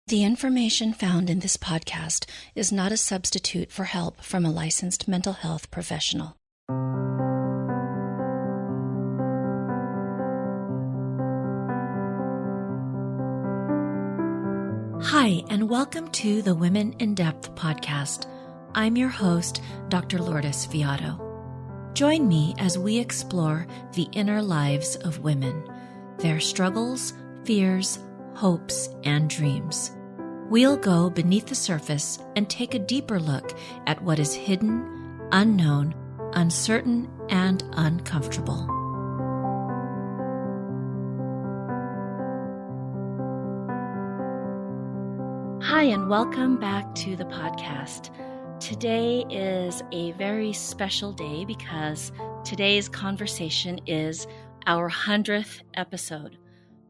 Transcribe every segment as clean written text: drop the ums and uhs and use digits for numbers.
The information found in this podcast is not a substitute for help from a licensed mental health professional. Hi, and welcome to the Women in Depth podcast. I'm your host, Dr. Lourdes Viado. Join me as we explore the inner lives of women, their struggles, fears, hopes, and dreams. We'll go beneath the surface and take a deeper look at what is hidden, unknown, uncertain, and uncomfortable. Hi, and welcome back to the podcast. Today is a very special day because today's conversation is our 100th episode.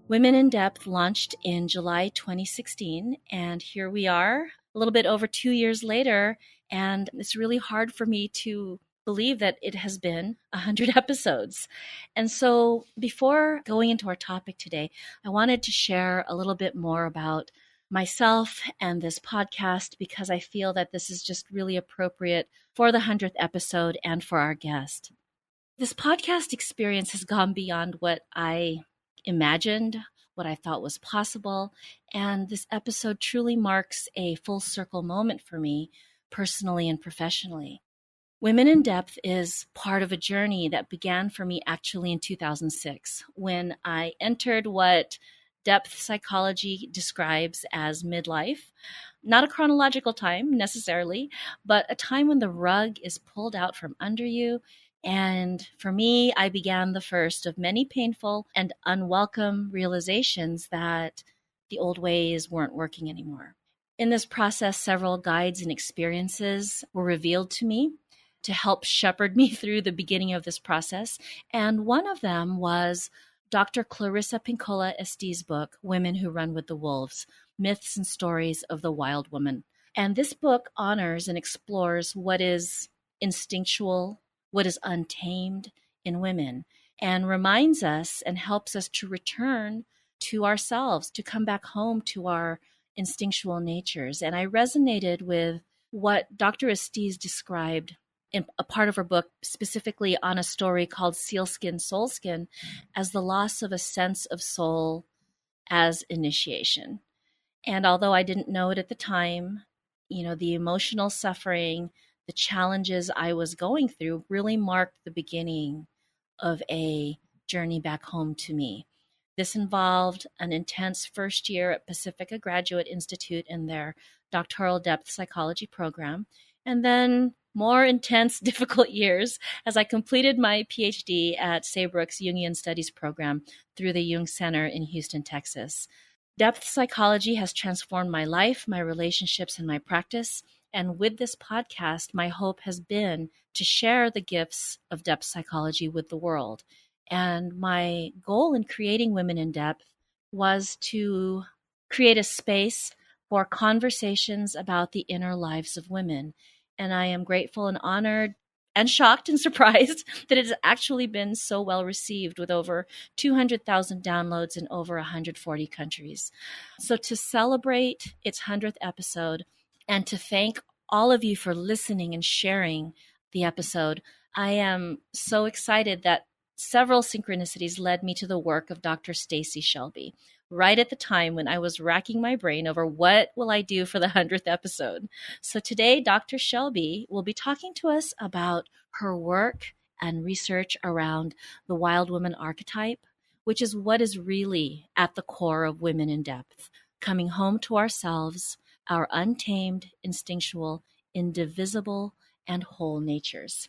Women in Depth launched in July 2016, and here we are a little bit over 2 years later, and it's really hard for me to believe that it has been 100 episodes. And so before going into our topic today, I wanted to share a little bit more about myself and this podcast because I feel that this is just really appropriate for the 100th episode and for our guest. This podcast experience has gone beyond what I imagined, what I thought was possible, and this episode truly marks a full circle moment for me, personally and professionally. Women in Depth is part of a journey that began for me actually in 2006, when I entered what depth psychology describes as midlife. Not a chronological time necessarily, but a time when the rug is pulled out from under you. And for me, I began the first of many painful and unwelcome realizations that the old ways weren't working anymore. In this process, several guides and experiences were revealed to me to help shepherd me through the beginning of this process. And one of them was Dr. Clarissa Pinkola Estée's book, Women Who Run with the Wolves, Myths and Stories of the Wild Woman. And this book honors and explores what is instinctual, what is untamed in women, and reminds us and helps us to return to ourselves, to come back home to our instinctual natures. And I resonated with what Dr. Estée's described in a part of her book, specifically on a story called Sealskin, Soulskin, as the loss of a sense of soul as initiation. And although I didn't know it at the time, the emotional suffering, the challenges I was going through really marked the beginning of a journey back home to me. This involved an intense first year at Pacifica Graduate Institute in their doctoral depth psychology program, and then more intense, difficult years as I completed my Ph.D. at Saybrook's Jungian Studies program through the Jung Center in Houston, Texas. Depth psychology has transformed my life, my relationships, and my practice. And with this podcast, my hope has been to share the gifts of depth psychology with the world. And my goal in creating Women in Depth was to create a space for conversations about the inner lives of women. And I am grateful and honored and shocked and surprised that it has actually been so well received with over 200,000 downloads in over 140 countries. So to celebrate its 100th episode, and to thank all of you for listening and sharing the episode, I am so excited that several synchronicities led me to the work of Dr. Stacey Shelby, right at the time when I was racking my brain over what will I do for the 100th episode. So today, Dr. Shelby will be talking to us about her work and research around the wild woman archetype, which is what is really at the core of Women in Depth, coming home to ourselves, our untamed, instinctual, indivisible, and whole natures.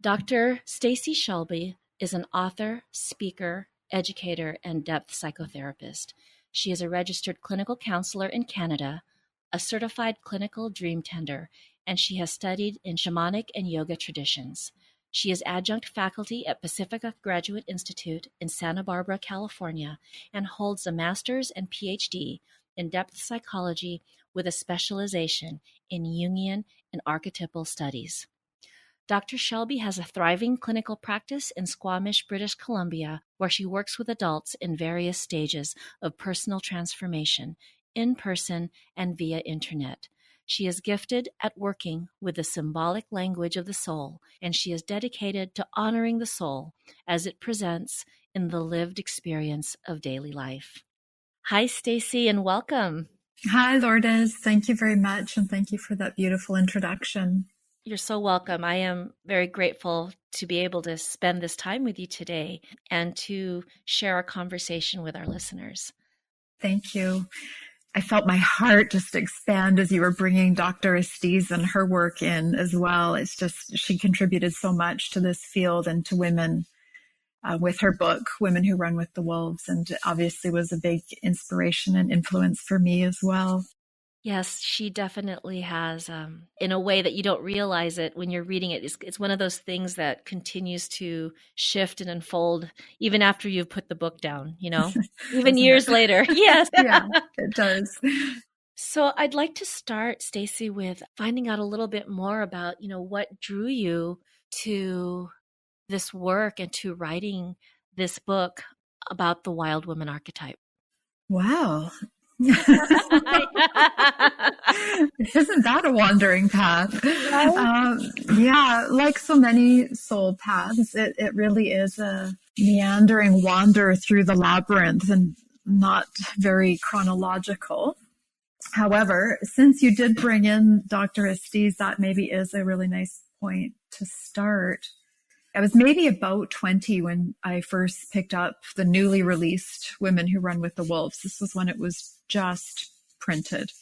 Dr. Stacey Shelby is an author, speaker, educator, and depth psychotherapist. She is a registered clinical counselor in Canada, a certified clinical dream tender, and she has studied in shamanic and yoga traditions. She is adjunct faculty at Pacifica Graduate Institute in Santa Barbara, California, and holds a Masters and Ph.D. in depth psychology with a specialization in Jungian and Archetypal Studies. Dr. Shelby has a thriving clinical practice in Squamish, British Columbia, where she works with adults in various stages of personal transformation, in person, and via internet. She is gifted at working with the symbolic language of the soul, and she is dedicated to honoring the soul as it presents in the lived experience of daily life. Hi, Stacey, and welcome. Hi, Lourdes. Thank you very much, and thank you for that beautiful introduction. You're so welcome. I am very grateful to be able to spend this time with you today and to share a conversation with our listeners. Thank you. I felt my heart just expand as you were bringing Dr. Estes and her work in as well. It's just, she contributed so much to this field and to women with her book, Women Who Run with the Wolves, and obviously was a big inspiration and influence for me as well. Yes, she definitely has, in a way that you don't realize it when you're reading it. It's one of those things that continues to shift and unfold even after you've put the book down, even years later. Yes. Yeah, it does. So I'd like to start, Stacey, with finding out a little bit more about, what drew you to this work and to writing this book about the wild woman archetype. Wow. Isn't that a wandering path? Right? Yeah, like so many soul paths, it really is a meandering wander through the labyrinth and not very chronological. However, since you did bring in Dr. Estes, that maybe is a really nice point to start. I was maybe about 20 when I first picked up the newly released Women Who Run with the Wolves. This was when it was just printed.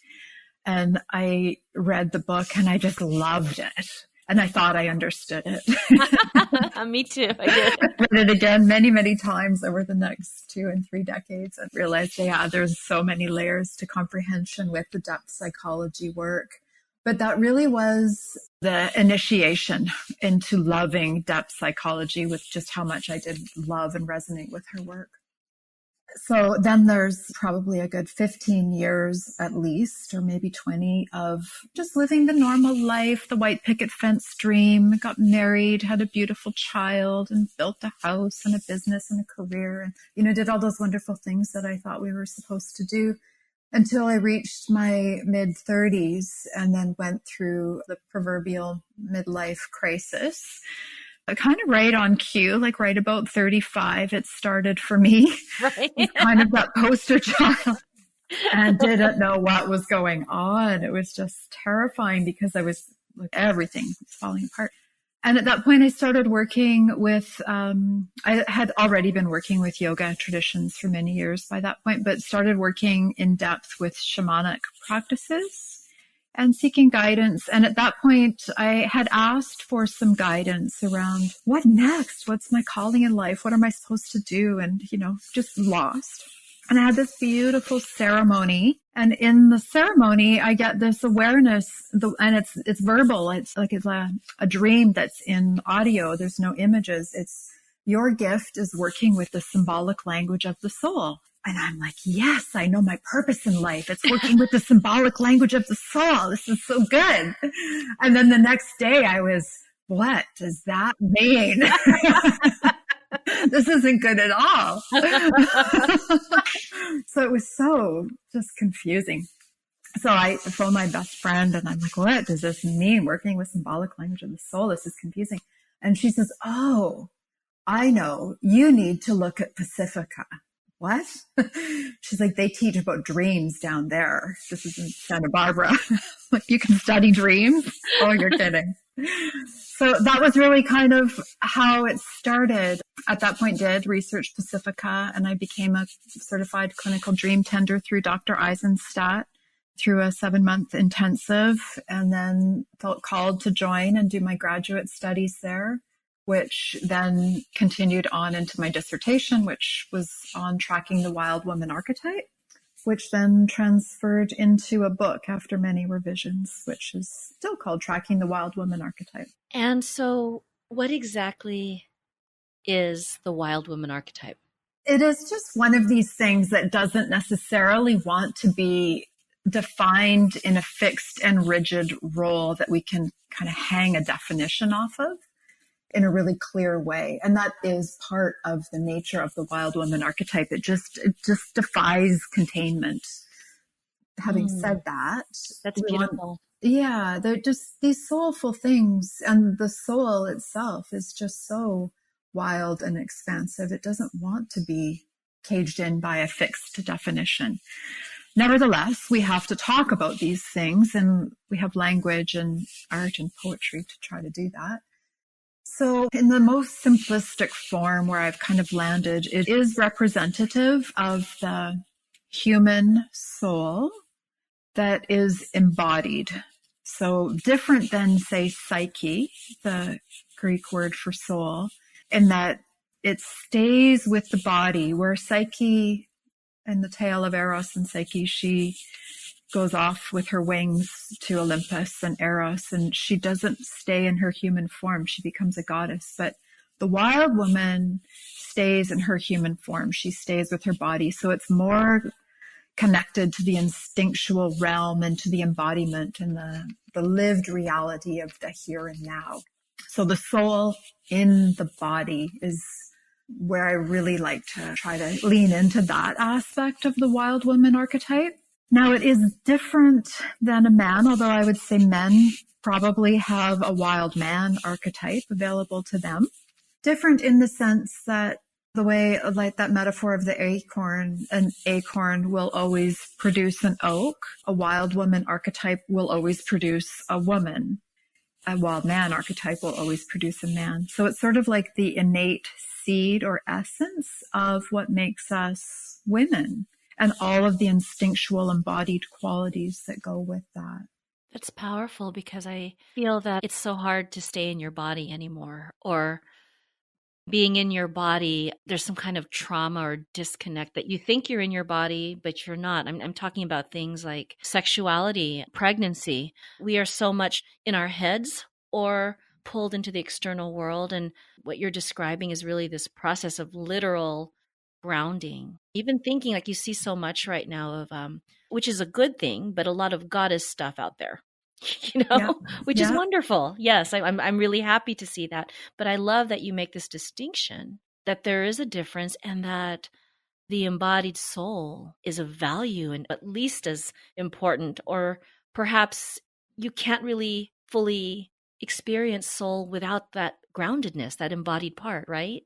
And I read the book and I just loved it. And I thought I understood it. Me too. I did. Read it again many, many times over the next 2 and 3 decades and realized, there's so many layers to comprehension with the depth psychology work. But that really was the initiation into loving depth psychology, with just how much I did love and resonate with her work. So then there's probably a good 15 years at least, or maybe 20, of just living the normal life, the white picket fence dream. Got married, had a beautiful child, and built a house and a business and a career, and, did all those wonderful things that I thought we were supposed to do, until I reached my mid-30s and then went through the proverbial midlife crisis. Kind of right on cue, like right about 35, it started for me. Right. Kind of that poster child, and didn't know what was going on. It was just terrifying because everything was falling apart. And at that point, I started working with, I had already been working with yoga traditions for many years by that point, but started working in depth with shamanic practices and seeking guidance. And at that point, I had asked for some guidance around what next? What's my calling in life? What am I supposed to do? And, just lost. And I had this beautiful ceremony. And in the ceremony, I get this awareness, and it's verbal. It's like it's a dream that's in audio. There's no images. It's your gift is working with the symbolic language of the soul. And I'm like, yes, I know my purpose in life. It's working with the symbolic language of the soul. This is so good. And then the next day I was, what does that mean? This isn't good at all. So it was so just confusing. So I phoned my best friend and I'm like, what does this mean? Working with symbolic language of the soul. This is confusing. And she says, oh, I know. You need to look at Pacifica. What? She's like, they teach about dreams down there. This is in Santa Barbara. Like, you can study dreams? Oh, you're kidding. So that was really kind of how it started. At that point, did research Pacifica, and I became a certified clinical dream tender through Dr. Eisenstadt through a 7-month intensive, and then felt called to join and do my graduate studies there, which then continued on into my dissertation, which was on tracking the wild woman archetype, which then transferred into a book after many revisions, which is still called Tracking the Wild Woman Archetype. And so what exactly is the wild woman archetype? It is just one of these things that doesn't necessarily want to be defined in a fixed and rigid role that we can kind of hang a definition off of in a really clear way. And that is part of the nature of the wild woman archetype. It just defies containment. having said that, That's beautiful. they're just these soulful things. And the soul itself is just so wild and expansive. It doesn't want to be caged in by a fixed definition. Nevertheless, we have to talk about these things, and we have language and art and poetry to try to do that. So in the most simplistic form where I've kind of landed, it is representative of the human soul that is embodied. So different than, say, psyche, the Greek word for soul, in that it stays with the body, where psyche, in the tale of Eros and Psyche, she goes off with her wings to Olympus and Eros, and she doesn't stay in her human form. She becomes a goddess. But the wild woman stays in her human form. She stays with her body. So it's more connected to the instinctual realm and to the embodiment and the lived reality of the here and now. So the soul in the body is where I really like to try to lean into that aspect of the wild woman archetype. Now, it is different than a man, although I would say men probably have a wild man archetype available to them. Different in the sense that the way, like that metaphor of the acorn, an acorn will always produce an oak. A wild woman archetype will always produce a woman. A wild man archetype will always produce a man. So it's sort of like the innate seed or essence of what makes us women, and all of the instinctual embodied qualities that go with that. That's powerful, because I feel that it's so hard to stay in your body anymore, or being in your body, there's some kind of trauma or disconnect that you think you're in your body, but you're not. I'm talking about things like sexuality, pregnancy. We are so much in our heads or pulled into the external world. And what you're describing is really this process of literal grounding. Even thinking, like, you see so much right now of, which is a good thing, but a lot of goddess stuff out there. Which is wonderful. Yes, I'm really happy to see that. But I love that you make this distinction, that there is a difference, and that the embodied soul is of value and at least as important, or perhaps you can't really fully experience soul without that groundedness, that embodied part, right?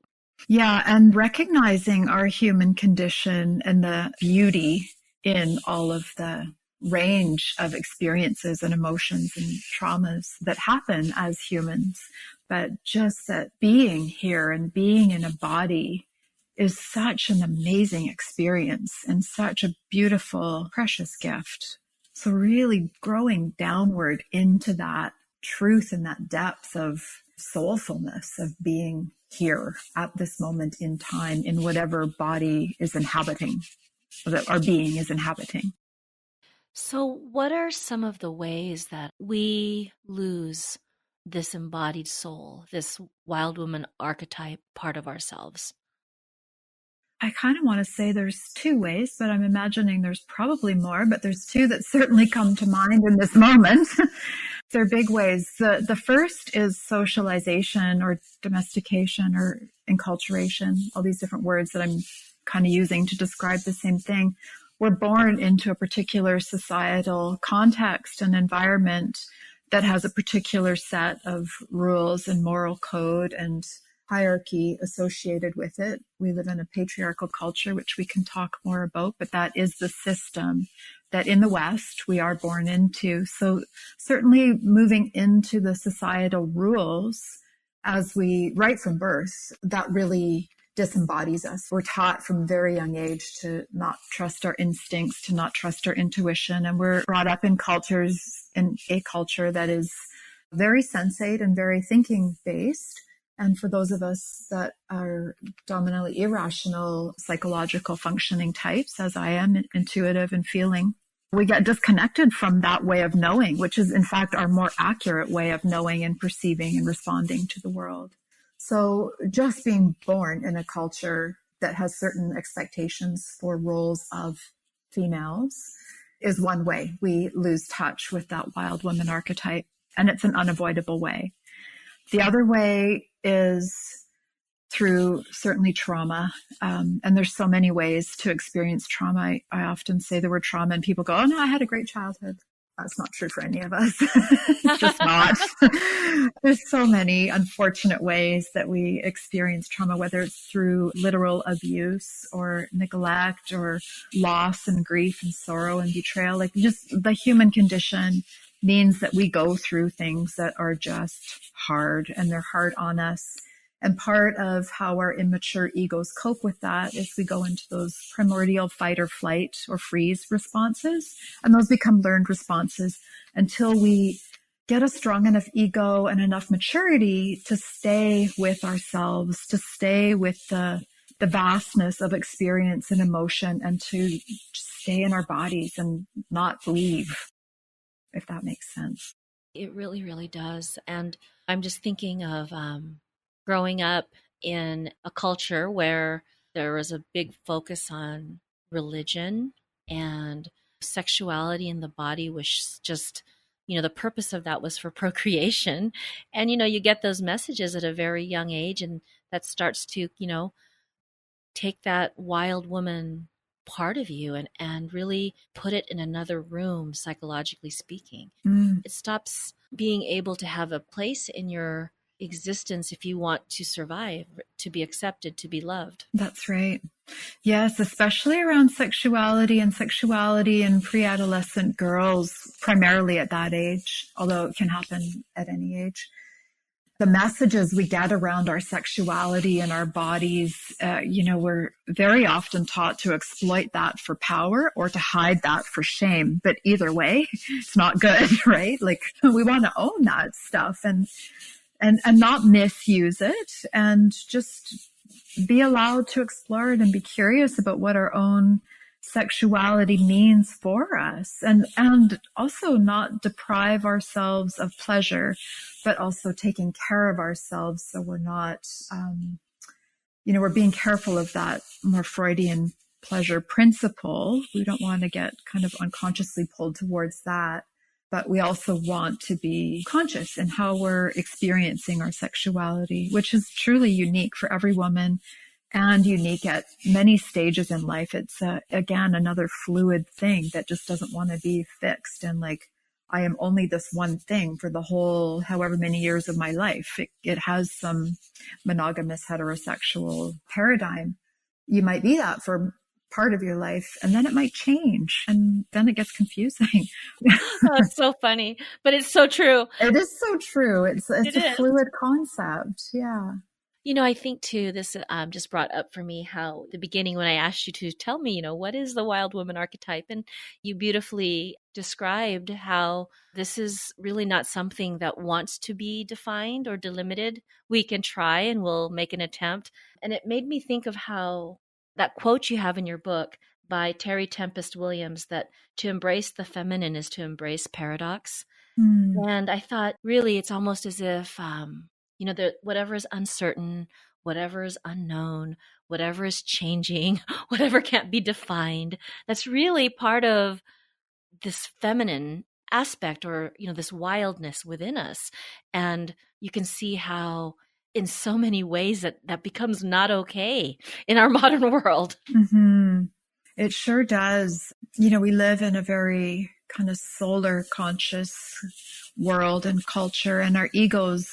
Yeah, and recognizing our human condition and the beauty in all of the range of experiences and emotions and traumas that happen as humans. But just that being here and being in a body is such an amazing experience and such a beautiful, precious gift. So really growing downward into that truth and that depth of soulfulness of being here at this moment in time in whatever body is inhabiting, that our being is inhabiting. So what are some of the ways that we lose this embodied soul, this wild woman archetype part of ourselves? I kind of want to say there's two ways, but I'm imagining there's probably more, but there's two that certainly come to mind in this moment. They're big ways. The first is socialization or domestication or enculturation, all these different words that I'm kind of using to describe the same thing. We're born into a particular societal context and environment that has a particular set of rules and moral code and hierarchy associated with it. We live in a patriarchal culture, which we can talk more about, but that is the system that in the West we are born into. So certainly moving into the societal rules as we, right from birth, that really disembodies us. We're taught from a very young age to not trust our instincts, to not trust our intuition. And we're brought up in cultures, in a culture that is very sensate and very thinking based. And for those of us that are dominantly irrational, psychological functioning types, as I am, intuitive and feeling, we get disconnected from that way of knowing, which is in fact our more accurate way of knowing and perceiving and responding to the world. So just being born in a culture that has certain expectations for roles of females is one way we lose touch with that wild woman archetype, and it's an unavoidable way. The other way is through certainly trauma. And there's so many ways to experience trauma. I often say the word trauma and people go, oh no, I had a great childhood. That's not true for any of us. It's just not. There's so many unfortunate ways that we experience trauma, whether it's through literal abuse or neglect or loss and grief and sorrow and betrayal. Like just the human condition means that we go through things that are just hard, and they're hard on us. And part of how our immature egos cope with that is we go into those primordial fight or flight or freeze responses. And those become learned responses until we get a strong enough ego and enough maturity to stay with ourselves, to stay with the vastness of experience and emotion, and to stay in our bodies and not leave, if that makes sense. It really, really does. And I'm just thinking of growing up in a culture where there was a big focus on religion, and sexuality in the body was just, the purpose of that was for procreation. And, you get those messages at a very young age, and that starts to, take that wild woman part of you and really put it in another room, psychologically speaking. It stops being able to have a place in your existence if you want to survive, to be accepted, to be loved. That's right. Yes, especially around sexuality in pre-adolescent girls, primarily at that age, although it can happen at any age. The messages we get around our sexuality and our bodies, we're very often taught to exploit that for power or to hide that for shame. But either way, it's not good, right? Like we want to own that stuff and not misuse it, and just be allowed to explore it and be curious about what our own sexuality means for us, and also not deprive ourselves of pleasure, but also taking care of ourselves so we're not, we're being careful of that more Freudian pleasure principle. We don't want to get kind of unconsciously pulled towards that. But we also want to be conscious in how we're experiencing our sexuality, which is truly unique for every woman and unique at many stages in life. It's, again, another fluid thing that just doesn't want to be fixed. And like, I am only this one thing for the whole however many years of my life. It has some monogamous heterosexual paradigm. You might be that for part of your life, and then it might change, and then it gets confusing. Oh, it's so funny, but it's so true. It is so true. It's a fluid concept. Yeah. I think too, this just brought up for me how the beginning when I asked you to tell me, what is the wild woman archetype? And you beautifully described how this is really not something that wants to be defined or delimited. We can try and we'll make an attempt. And it made me think of how that quote you have in your book by Terry Tempest Williams, that to embrace the feminine is to embrace paradox. And I thought, really, it's almost as if, whatever is uncertain, whatever is unknown, whatever is changing, whatever can't be defined, that's really part of this feminine aspect, or, this wildness within us. And you can see how in so many ways that becomes not okay in our modern world. Mm-hmm. It sure does. We live in a very kind of solar conscious world and culture, and our egos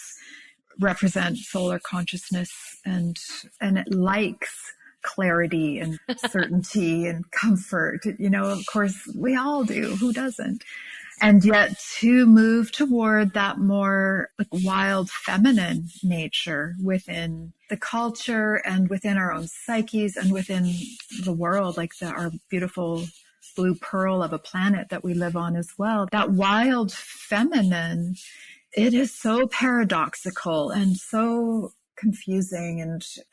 represent solar consciousness, and it likes clarity and certainty and comfort. Of course we all do. Who doesn't? And yet to move toward that more like wild feminine nature within the culture and within our own psyches and within the world, like our beautiful blue pearl of a planet that we live on as well. That wild feminine, it is so paradoxical and so confusing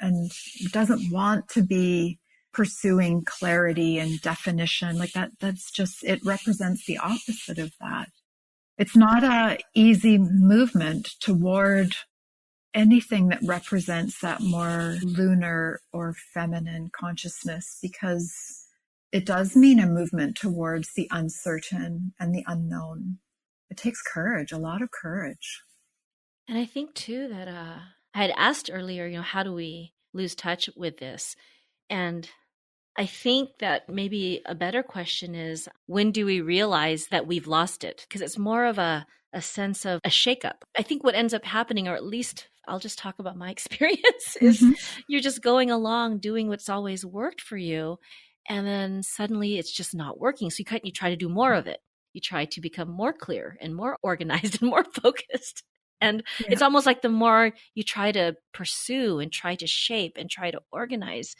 and doesn't want to be pursuing clarity and definition like that. That's just, it represents the opposite of that. It's not a easy movement toward anything that represents that more lunar or feminine consciousness, because it does mean a movement towards the uncertain and the unknown. It takes courage, a lot of courage. And I think too that I had asked earlier, how do we lose touch with this. And I think that maybe a better question is, when do we realize that we've lost it? Because it's more of a sense of a shakeup. I think what ends up happening, or at least I'll just talk about my experience, is you're just going along doing what's always worked for you. And then suddenly it's just not working. So you try to do more of it. You try to become more clear and more organized and more focused. And it's almost like the more you try to pursue and try to shape and try to organize,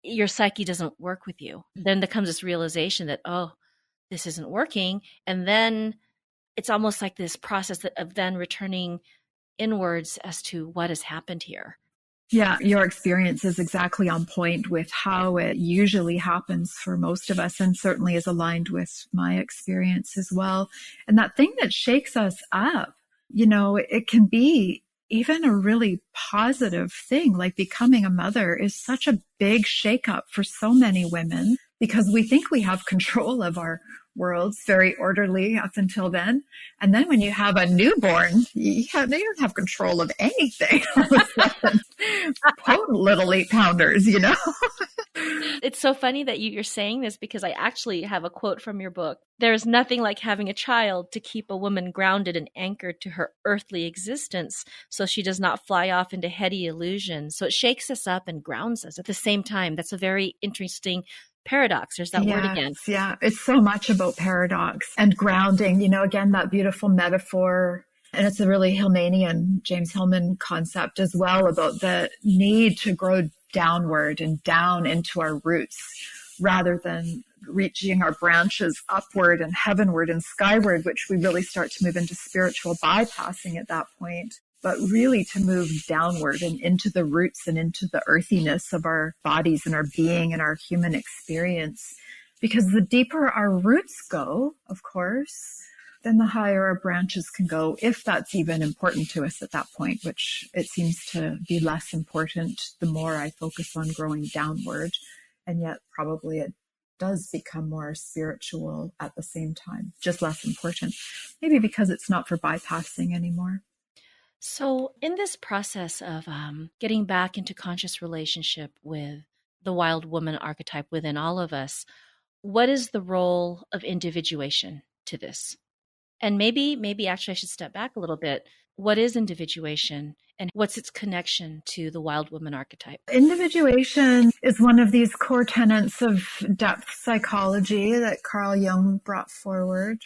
your psyche doesn't work with you. Then there comes this realization that, oh, this isn't working. And then it's almost like this process of then returning inwards as to what has happened here. Yeah, your experience is exactly on point with how it usually happens for most of us, and certainly is aligned with my experience as well. And that thing that shakes us up, it can be even a really positive thing, like becoming a mother is such a big shakeup for so many women, because we think we have control of our worlds, very orderly up until then. And then when you have a newborn, they don't have control of anything. All of a sudden, potent little 8-pounders, It's so funny that you're saying this, because I actually have a quote from your book. There's nothing like having a child to keep a woman grounded and anchored to her earthly existence, so she does not fly off into heady illusions. So it shakes us up and grounds us at the same time. That's a very interesting paradox. There's that word again. Yeah, it's so much about paradox and grounding, again, that beautiful metaphor. And it's a really Hillmanian, James Hillman concept as well, about the need to grow downward and down into our roots, rather than reaching our branches upward and heavenward and skyward, which we really start to move into spiritual bypassing at that point. But really to move downward and into the roots and into the earthiness of our bodies and our being and our human experience. Because the deeper our roots go, of course, then the higher our branches can go, if that's even important to us at that point, which it seems to be less important the more I focus on growing downward. And yet probably it does become more spiritual at the same time, just less important. Maybe because it's not for bypassing anymore. So in this process of getting back into conscious relationship with the wild woman archetype within all of us, what is the role of individuation to this? And maybe actually I should step back a little bit. What is individuation, and what's its connection to the wild woman archetype? Individuation is one of these core tenets of depth psychology that Carl Jung brought forward.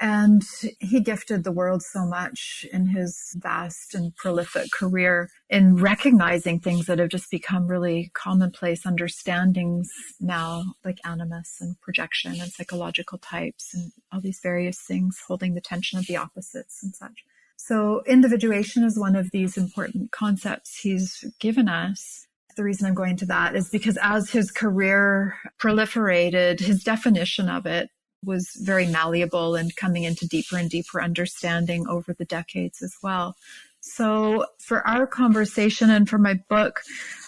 And he gifted the world so much in his vast and prolific career in recognizing things that have just become really commonplace understandings now, like animus and projection and psychological types and all these various things holding the tension of the opposites and such. So individuation is one of these important concepts he's given us. The reason I'm going to that is because as his career proliferated, his definition of it was very malleable and coming into deeper and deeper understanding over the decades as well. So for our conversation and for my book,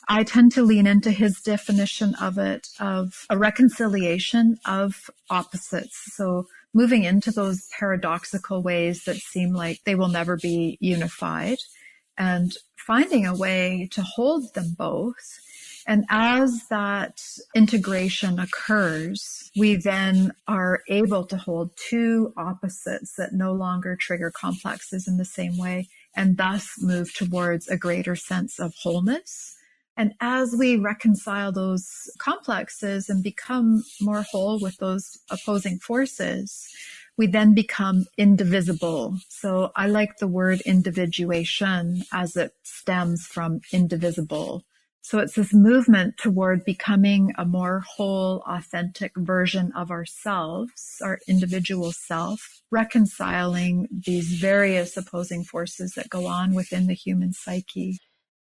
I tend to lean into his definition of it, of a reconciliation of opposites. So moving into those paradoxical ways that seem like they will never be unified, and finding a way to hold them both. And as that integration occurs, we then are able to hold two opposites that no longer trigger complexes in the same way, and thus move towards a greater sense of wholeness. And as we reconcile those complexes and become more whole with those opposing forces, we then become indivisible. So I like the word individuation as it stems from indivisible. So it's this movement toward becoming a more whole, authentic version of ourselves, our individual self, reconciling these various opposing forces that go on within the human psyche.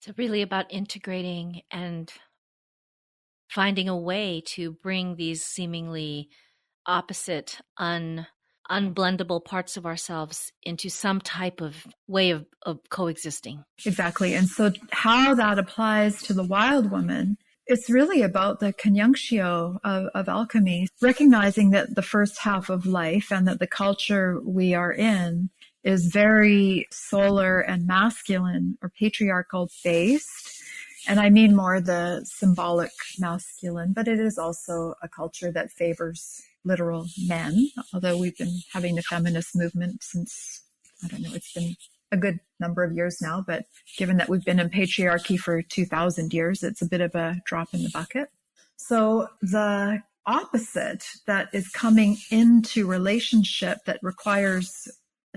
It's really about integrating and finding a way to bring these seemingly opposite, unblendable parts of ourselves into some type of way of coexisting. Exactly. And so how that applies to the wild woman, it's really about the conjunctio of alchemy, recognizing that the first half of life and that the culture we are in is very solar and masculine or patriarchal based. And I mean more the symbolic masculine, but it is also a culture that favors literal men, although we've been having the feminist movement since, I don't know, it's been a good number of years now, but given that we've been in patriarchy for 2000 years, it's a bit of a drop in the bucket. So the opposite that is coming into relationship that requires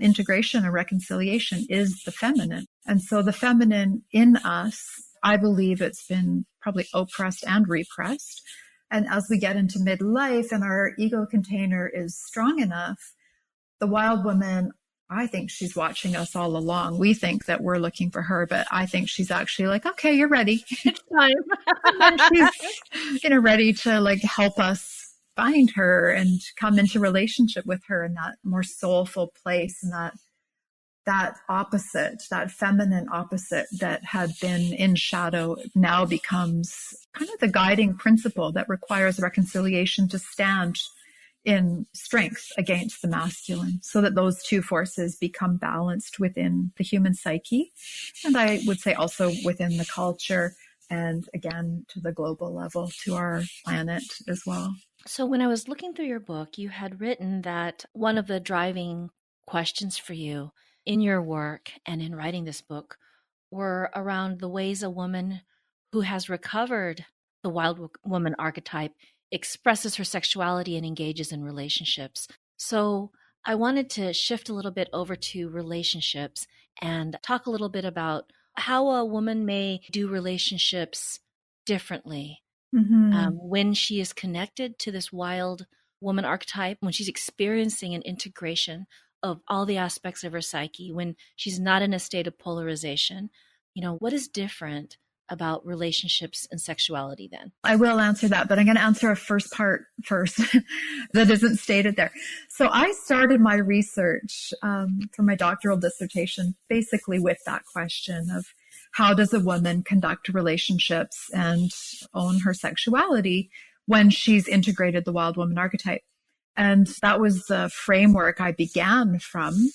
integration and reconciliation is the feminine. And so the feminine in us, I believe it's been probably oppressed and repressed. And as we get into midlife and our ego container is strong enough, the wild woman, I think she's watching us all along. We think that we're looking for her, but I think she's actually like, okay, you're ready. It's time. And she's, ready to like help us find her and come into relationship with her in that more soulful place, and that opposite, that feminine opposite that had been in shadow now becomes kind of the guiding principle that requires reconciliation to stand in strength against the masculine, so that those two forces become balanced within the human psyche. And I would say also within the culture, and again, to the global level, to our planet as well. So when I was looking through your book, you had written that one of the driving questions for you in your work and in writing this book were around the ways a woman who has recovered the wild woman archetype expresses her sexuality and engages in relationships. So I wanted to shift a little bit over to relationships and talk a little bit about how a woman may do relationships differently when she is connected to this wild woman archetype, when she's experiencing an integration of all the aspects of her psyche, when she's not in a state of polarization. What is different about relationships and sexuality then? I will answer that, but I'm going to answer a first part first that isn't stated there. So I started my research for my doctoral dissertation basically with that question of how does a woman conduct relationships and own her sexuality when she's integrated the wild woman archetype? And that was the framework I began from.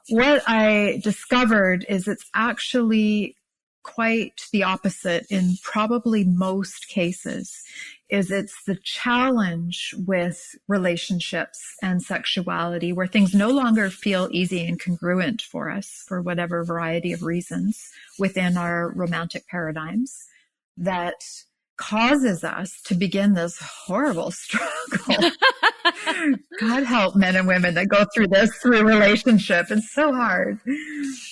What I discovered is it's actually quite the opposite in probably most cases. It's the challenge with relationships and sexuality where things no longer feel easy and congruent for us for whatever variety of reasons within our romantic paradigms that causes us to begin this horrible struggle. God help men and women that go through this through relationship. It's so hard.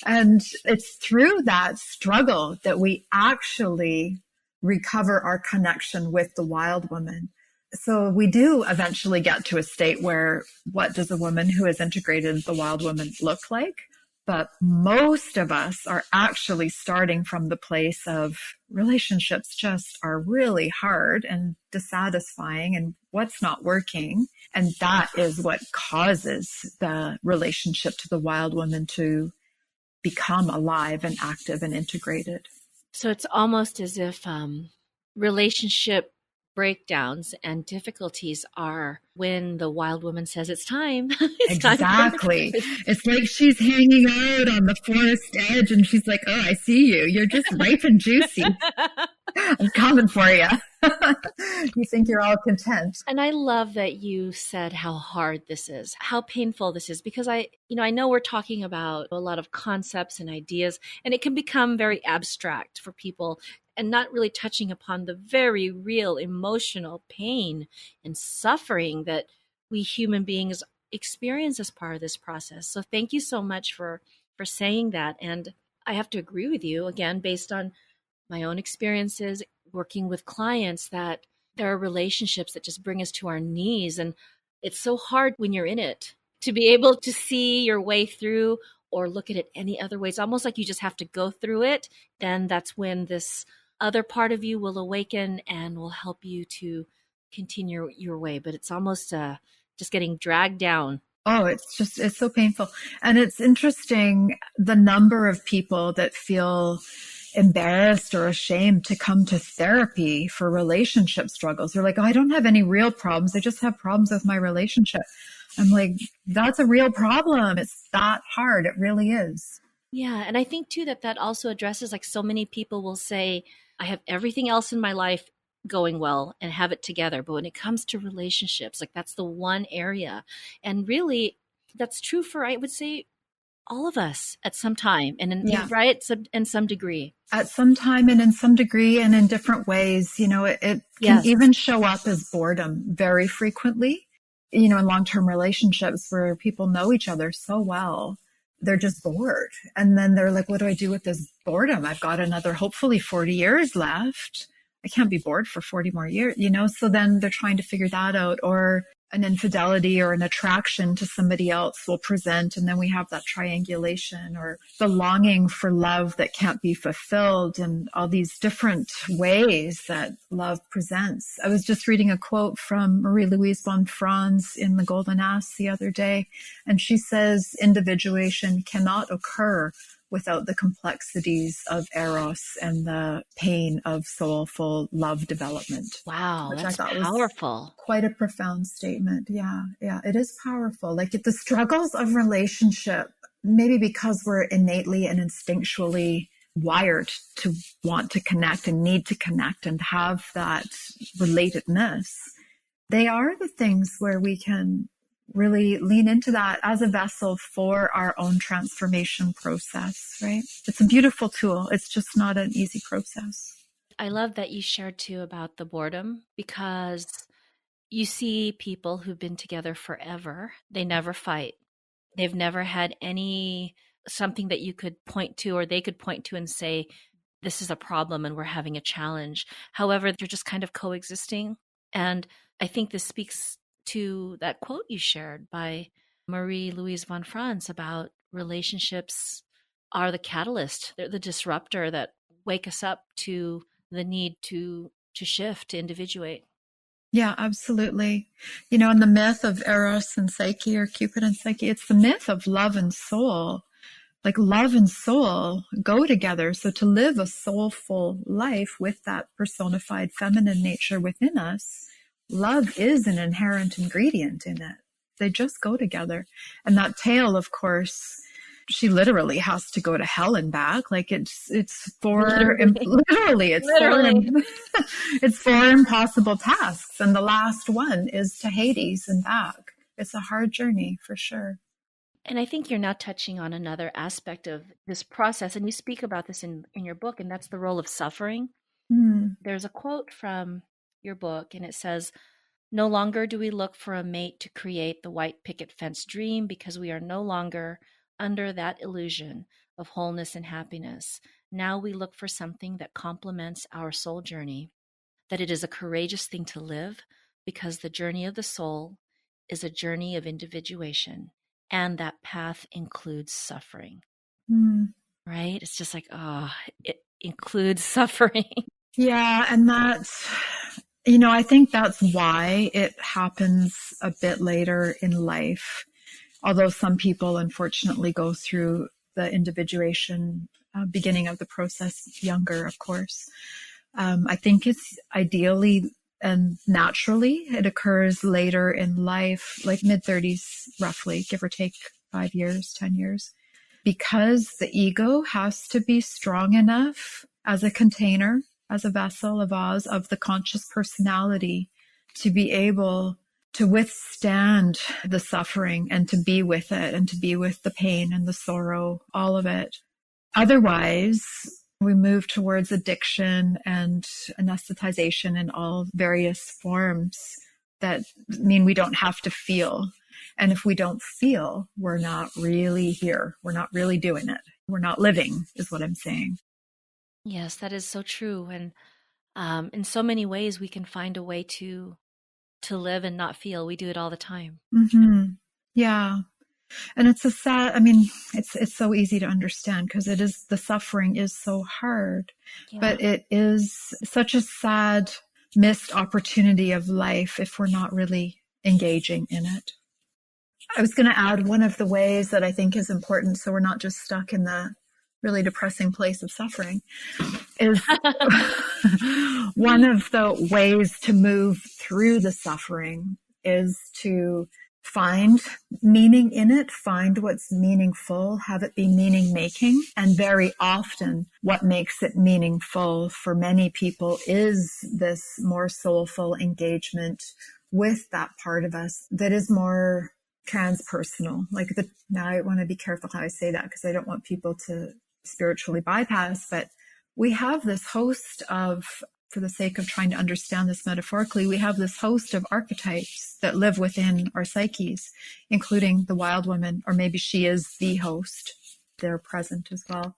And it's through that struggle that we actually recover our connection with the wild woman. So we do eventually get to a state where what does a woman who has integrated the wild woman look like? But most of us are actually starting from the place of relationships just are really hard and dissatisfying and what's not working. And that is what causes the relationship to the wild woman to become alive and active and integrated. So it's almost as if relationship breakdowns and difficulties are when the wild woman says it's time. Exactly. It's like she's hanging out on the forest edge and she's like, oh, I see you. You're just ripe and juicy. I'm coming for you. You think you're all content. And I love that you said how hard this is, how painful this is, because I know we're talking about a lot of concepts and ideas, and it can become very abstract for people and not really touching upon the very real emotional pain and suffering that we human beings experience as part of this process. So thank you so much for saying that. And I have to agree with you, again, based on my own experiences working with clients, that there are relationships that just bring us to our knees. And it's so hard when you're in it to be able to see your way through or look at it any other way. It's almost like you just have to go through it. Then that's when this other part of you will awaken and will help you to continue your way. But it's almost just getting dragged down. Oh, it's so painful. And it's interesting the number of people that feel embarrassed or ashamed to come to therapy for relationship struggles. They're like, oh, I don't have any real problems. I just have problems with my relationship. I'm like, that's a real problem. It's that hard. It really is. Yeah. And I think too that also addresses, like, so many people will say, I have everything else in my life going well and have it together. But when it comes to relationships, like that's the one area. And really, that's true for, I would say, all of us at some time and right? So, in some degree. At some time and in some degree and in different ways, it can Yes. even show up as boredom very frequently, in long-term relationships where people know each other so well, they're just bored. And then they're like, what do I do with this boredom? I've got another, hopefully 40 years left. I can't be bored for 40 more years, so then they're trying to figure that out. Or an infidelity or an attraction to somebody else will present. And then we have that triangulation or the longing for love that can't be fulfilled and all these different ways that love presents. I was just reading a quote from Marie-Louise von Franz in The Golden Ass the other day. And she says, individuation cannot occur without the complexities of eros and the pain of soulful love development. Wow, that's powerful. Quite a profound statement. Yeah, it is powerful. Like the struggles of relationship, maybe because we're innately and instinctually wired to want to connect and need to connect and have that relatedness, they are the things where we can really lean into that as a vessel for our own transformation process, right? It's a beautiful tool. It's just not an easy process. I love that you shared too about the boredom, because you see people who've been together forever. They never fight. They've never had something that you could point to or they could point to and say, this is a problem and we're having a challenge. However, they're just kind of coexisting. And I think this speaks to that quote you shared by Marie-Louise von Franz about relationships are the catalyst. They're the disruptor that wake us up to the need to shift, to individuate. Yeah, absolutely. And the myth of Eros and Psyche, or Cupid and Psyche, it's the myth of love and soul. Like love and soul go together. So to live a soulful life with that personified feminine nature within us, love is an inherent ingredient in it. They just go together. And that tale, of course, she literally has to go to hell and back. Like it's four impossible tasks. And the last one is to Hades and back. It's a hard journey for sure. And I think you're now touching on another aspect of this process. And you speak about this in your book, and that's the role of suffering. There's a quote from your book, and it says, "No longer do we look for a mate to create the white picket fence dream, because we are no longer under that illusion of wholeness and happiness. Now we look for something that complements our soul journey, that it is a courageous thing to live, because the journey of the soul is a journey of individuation, and that path includes suffering." Right? It's just like, it includes suffering. Yeah, and that's, I think that's why it happens a bit later in life. Although some people unfortunately go through the individuation beginning of the process younger, of course. I think it's ideally and naturally, it occurs later in life, like mid-30s, roughly, give or take 5 years, 10 years, because the ego has to be strong enough as a container, as a vessel, a vase of the conscious personality to be able to withstand the suffering and to be with it and to be with the pain and the sorrow, all of it. Otherwise, we move towards addiction and anesthetization in all various forms that mean we don't have to feel. And if we don't feel, we're not really here. We're not really doing it. We're not living, is what I'm saying. Yes, that is so true. And in so many ways, we can find a way to live and not feel. We do it all the time. Mm-hmm. Yeah. And it's it's so easy to understand because the suffering is so hard, but it is such a sad missed opportunity of life if we're not really engaging in it. I was going to add one of the ways that I think is important, so we're not just stuck in the really depressing place of suffering, is one of the ways to move through the suffering is to find meaning in it, find what's meaningful, have it be meaning making. And very often what makes it meaningful for many people is this more soulful engagement with that part of us that is more transpersonal. Now I want to be careful how I say that because I don't want people to spiritually bypass, but we have this host of, for the sake of trying to understand this metaphorically, we have this host of archetypes that live within our psyches, including the wild woman, or maybe she is the host. They're present as well.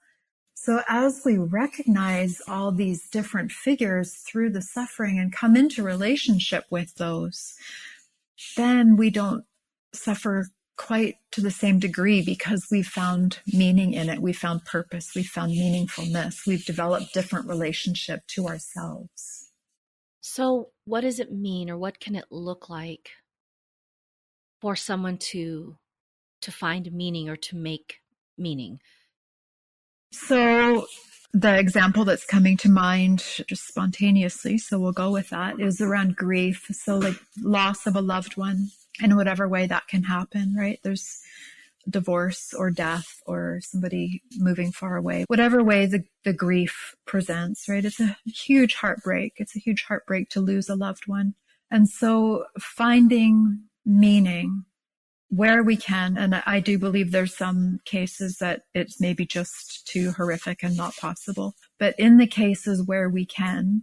So as we recognize all these different figures through the suffering and come into relationship with those, then we don't suffer quite to the same degree because we've found meaning in it. We found purpose. We found meaningfulness. We've developed different relationship to ourselves. So what does it mean, or what can it look like for someone to find meaning or to make meaning? So the example that's coming to mind just spontaneously, so we'll go with that, is around grief. So like loss of a loved one in whatever way that can happen, right? There's divorce or death or somebody moving far away, whatever way the grief presents, right? It's a huge heartbreak. It's a huge heartbreak to lose a loved one. And so finding meaning where we can, and I do believe there's some cases that it's maybe just too horrific and not possible, but in the cases where we can,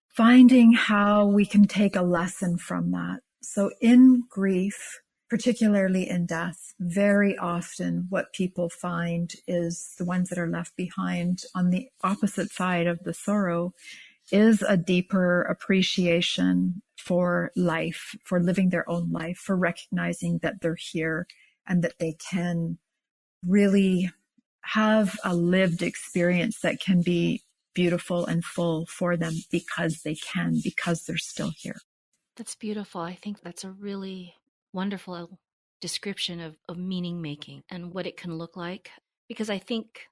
finding how we can take a lesson from that. So in grief, particularly in death, very often what people find is the ones that are left behind on the opposite side of the sorrow is a deeper appreciation for life, for living their own life, for recognizing that they're here and that they can really have a lived experience that can be beautiful and full for them because they're still here. That's beautiful. I think that's a really wonderful description of meaning making and what it can look like. Because I think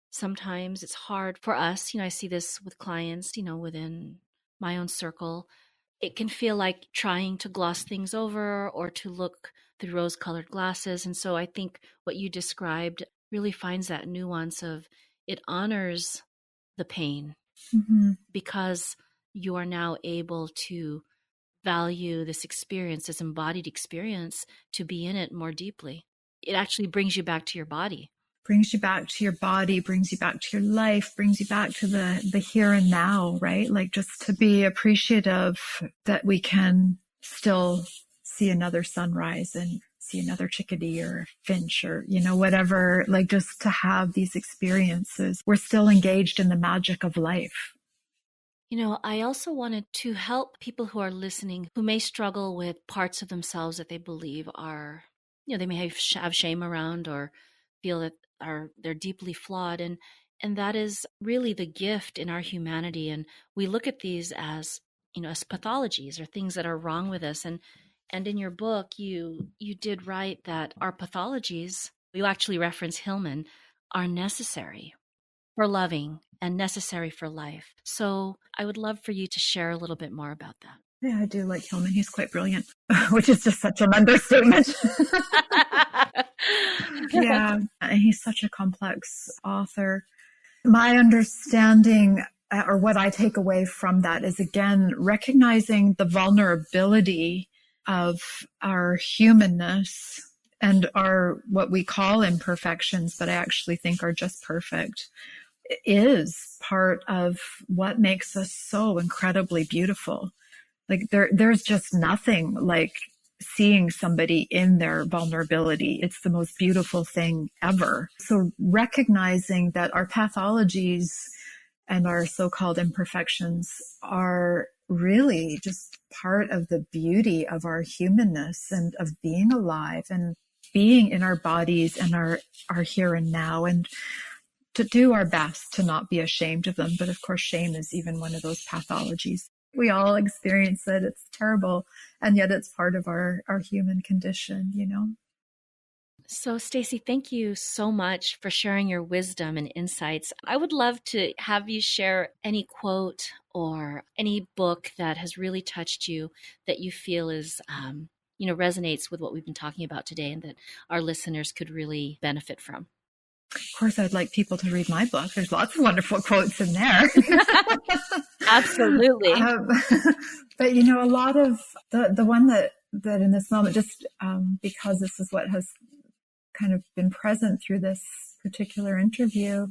sometimes it's hard for us, I see this with clients, within my own circle. It can feel like trying to gloss things over or to look through rose-colored glasses. And so I think what you described really finds that nuance of it honors the pain because you are now able to value this experience, this embodied experience, to be in it more deeply. It actually brings you back to your body. Brings you back to your body, brings you back to your life, brings you back to the here and now, right? Like just to be appreciative that we can still see another sunrise and see another chickadee or finch or, whatever, like just to have these experiences. We're still engaged in the magic of life. I also wanted to help people who are listening who may struggle with parts of themselves that they believe are, they may have shame around or feel that they're deeply flawed. And that is really the gift in our humanity. And we look at these as, as pathologies or things that are wrong with us. And in your book, you did write that our pathologies, you actually reference Hillman, are necessary for loving and necessary for life. So I would love for you to share a little bit more about that. Yeah, I do like Hillman. He's quite brilliant, which is just such an understatement. Yeah, he's such a complex author. My understanding, or what I take away from that, is again recognizing the vulnerability of our humanness and our what we call imperfections, but I actually think are just perfect, is part of what makes us so incredibly beautiful. Like there's just nothing like seeing somebody in their vulnerability. It's the most beautiful thing ever. So recognizing that our pathologies and our so-called imperfections are really just part of the beauty of our humanness and of being alive and being in our bodies and our here and now, and to do our best to not be ashamed of them. But of course, shame is even one of those pathologies. We all experience it. It's terrible. And yet it's part of our human condition, So, Stacey, thank you so much for sharing your wisdom and insights. I would love to have you share any quote or any book that has really touched you that you feel is resonates with what we've been talking about today and that our listeners could really benefit from. Of course, I'd like people to read my book. There's lots of wonderful quotes in there. Absolutely. But, a lot of the one that in this moment, just because this is what has kind of been present through this particular interview,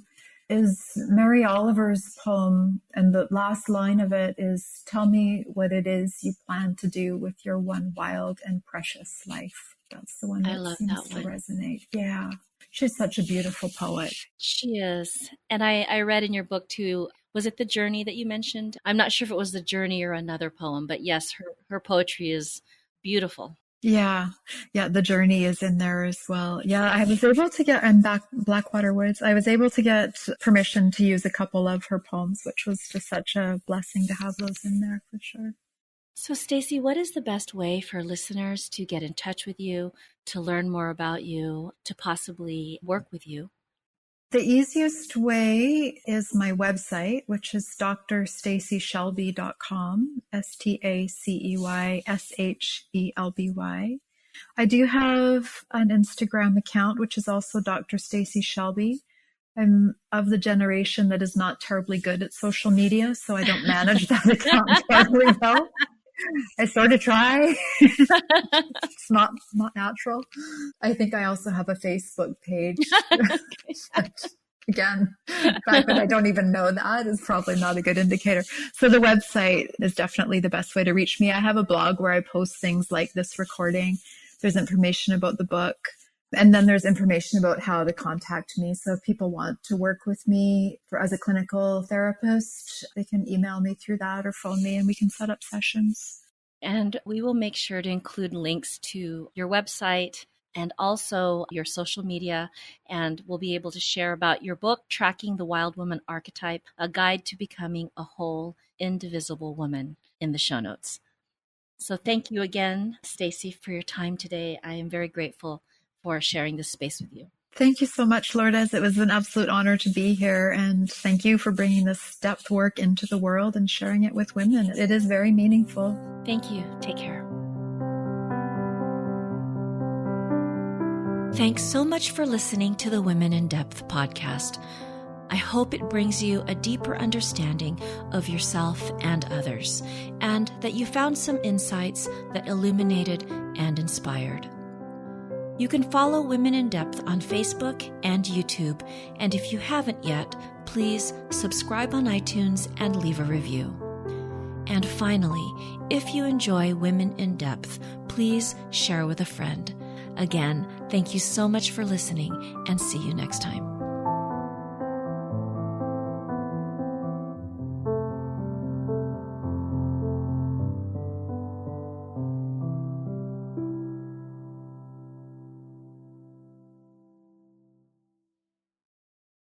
is Mary Oliver's poem. And the last line of it is, "Tell me what it is you plan to do with your one wild and precious life." That's the one that seems to resonate. Yeah. She's such a beautiful poet. She is. And I read in your book too, was it The Journey that you mentioned? I'm not sure if it was The Journey or another poem, but yes, her poetry is beautiful. Yeah. The Journey is in there as well. Yeah, I was able to get, and Blackwater Woods, I was able to get permission to use a couple of her poems, which was just such a blessing to have those in there for sure. So Stacey, what is the best way for listeners to get in touch with you, to learn more about you, to possibly work with you? The easiest way is my website, which is drstaceyshelby.com, STACEYSHELBY. I do have an Instagram account, which is also Dr. Stacey Shelby. I'm of the generation that is not terribly good at social media, so I don't manage that account terribly well. I sort of try. It's not natural. I think I also have a Facebook page. Again, the fact that I don't even know that is probably not a good indicator. So the website is definitely the best way to reach me. I have a blog where I post things like this recording. There's information about the book. And then there's information about how to contact me. So if people want to work with me as a clinical therapist, they can email me through that or phone me and we can set up sessions. And we will make sure to include links to your website and also your social media. And we'll be able to share about your book, Tracking the Wild Woman Archetype, a guide to becoming a whole, indivisible woman, in the show notes. So thank you again, Stacey, for your time today. I am very grateful for sharing this space with you. Thank you so much, Lourdes. It was an absolute honor to be here. And thank you for bringing this depth work into the world and sharing it with women. It is very meaningful. Thank you. Take care. Thanks so much for listening to the Women in Depth podcast. I hope it brings you a deeper understanding of yourself and others, and that you found some insights that illuminated and inspired. You can follow Women in Depth on Facebook and YouTube, and if you haven't yet, please subscribe on iTunes and leave a review. And finally, if you enjoy Women in Depth, please share with a friend. Again, thank you so much for listening, and see you next time.